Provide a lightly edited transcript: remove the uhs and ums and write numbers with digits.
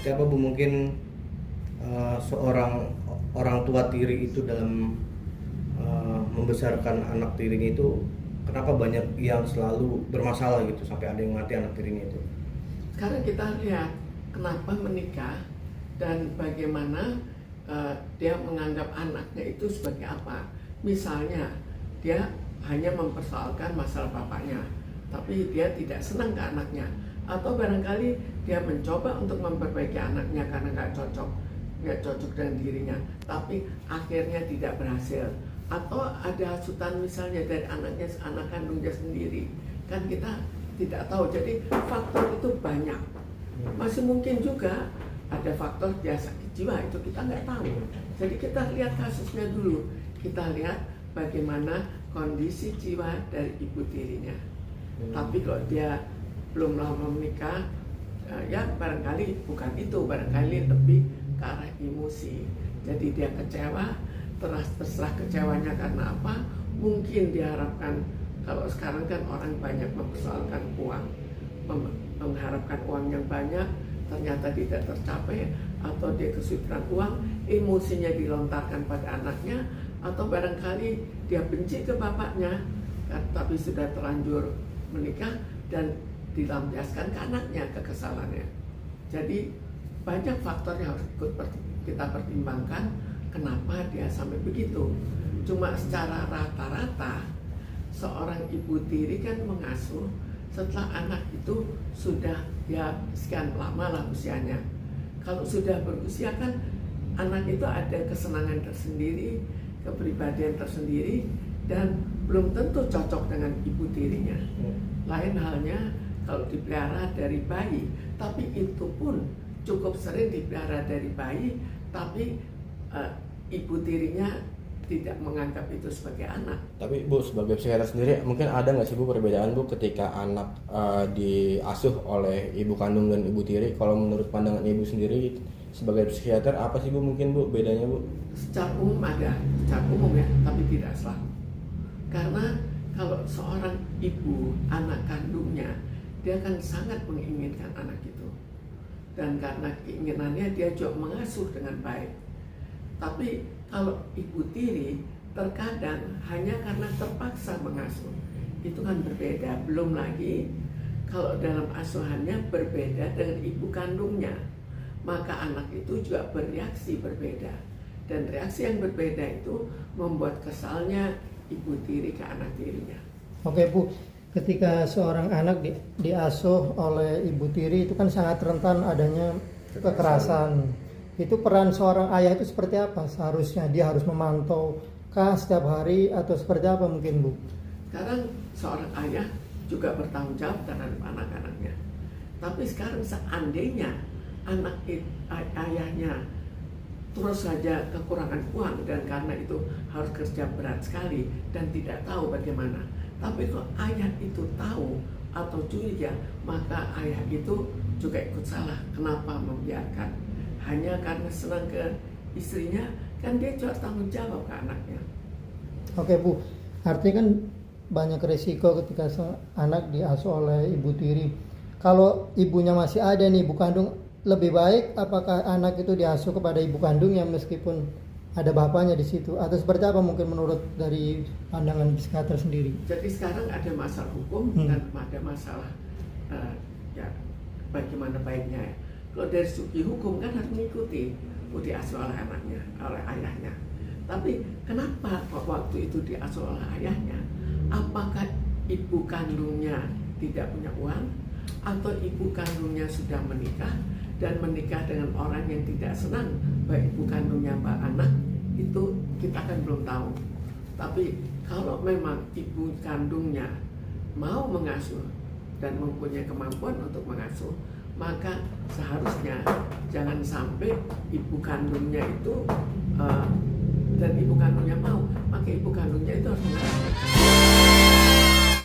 seperti apa Bu mungkin seorang orang tua tiri itu dalam membesarkan anak tirinya itu, kenapa banyak yang selalu bermasalah gitu sampai ada yang mati anak tirinya itu? Sekarang kita lihat kenapa menikah dan bagaimana dia menganggap anaknya itu sebagai apa. Misalnya dia hanya mempersoalkan masalah bapaknya, tapi dia tidak senang ke anaknya, atau barangkali dia mencoba untuk memperbaiki anaknya karena nggak cocok dengan dirinya, tapi akhirnya tidak berhasil. Atau ada hasutan misalnya dari anaknya, anak kandungnya sendiri, kan kita tidak tahu. Jadi faktor itu banyak. Masih mungkin juga ada faktor dia sakit jiwa, itu kita nggak tahu. Jadi kita lihat kasusnya dulu, kita lihat bagaimana kondisi jiwa dari ibu tirinya. Tapi kalau dia belum lama menikah, ya barangkali bukan itu, barangkali lebih ke arah emosi. Jadi dia kecewa, terserah kecewanya karena apa? Mungkin diharapkan, kalau sekarang kan orang banyak mempersoalkan uang, mengharapkan uang yang banyak, ternyata tidak tercapai, atau dia kesulitan uang, emosinya dilontarkan pada anaknya, atau barangkali dia benci ke bapaknya, tapi sudah terlanjur menikah dan dilampiaskan ke anaknya kekesalannya. Jadi banyak faktor yang harus kita pertimbangkan kenapa dia sampai begitu. Cuma secara rata-rata seorang ibu tiri kan mengasuh setelah anak itu sudah ya sekian lama lah usianya. Kalau sudah berusia kan anak itu ada kesenangan tersendiri, kepribadian tersendiri, dan belum tentu cocok dengan ibu tirinya. Lain halnya kalau dipelihara dari bayi, tapi itu pun cukup sering dipelihara dari bayi, tapi ibu tirinya tidak menganggap itu sebagai anak. Tapi Bu, sebagai psikiater sendiri, mungkin ada nggak sih Bu perbedaan Bu ketika anak diasuh oleh ibu kandung dan ibu tiri? Kalau menurut pandangan ibu sendiri sebagai psikiater, apa sih Bu mungkin Bu bedanya Bu? Secara umum ada, secara umum ya, tapi tidak selalu. Karena kalau seorang ibu, anak kandungnya, dia akan sangat menginginkan anak itu. Dan karena keinginannya dia juga mengasuh dengan baik. Tapi kalau ibu tiri terkadang hanya karena terpaksa mengasuh, itu kan berbeda. Belum lagi kalau dalam asuhannya berbeda dengan ibu kandungnya, maka anak itu juga bereaksi berbeda. Dan reaksi yang berbeda itu membuat kesalnya ibu tiri ke anak tirinya. Oke Bu, ketika seorang anak diasuh oleh ibu tiri itu kan sangat rentan adanya kekerasan. Itu peran seorang ayah itu seperti apa? Seharusnya dia harus memantau kah setiap hari atau seperti apa mungkin Bu? Sekarang seorang ayah juga bertanggung jawab terhadap anak-anaknya. Tapi sekarang seandainya ayahnya terus saja kekurangan uang dan karena itu harus kerja berat sekali dan tidak tahu bagaimana. Tapi kalau ayah itu tahu atau curiga, maka ayah itu juga ikut salah. Kenapa membiarkan? Hanya karena senang ke istrinya, kan dia juga tanggung jawab ke anaknya. Oke Bu, artinya kan banyak resiko ketika anak diasuh oleh ibu tiri. Kalau ibunya masih ada nih, ibu kandung, lebih baik apakah anak itu diasuh kepada ibu kandungnya meskipun ada bapaknya di situ, atau seperti apa mungkin menurut dari pandangan psikiater sendiri? Jadi sekarang ada masalah hukum dan ada masalah ya bagaimana baiknya. Kalau dari segi hukum kan harus mengikuti diasuh oleh anaknya, oleh ayahnya. Tapi kenapa waktu itu diasuh oleh ayahnya? Apakah ibu kandungnya tidak punya uang, atau ibu kandungnya sudah menikah dan menikah dengan orang yang tidak senang baik ibu kandungnya anak, itu kita kan belum tahu. Tapi kalau memang ibu kandungnya mau mengasuh dan mempunyai kemampuan untuk mengasuh, maka seharusnya jangan sampai ibu kandungnya itu dan ibu kandungnya mau, maka ibu kandungnya itu harus mengasuh.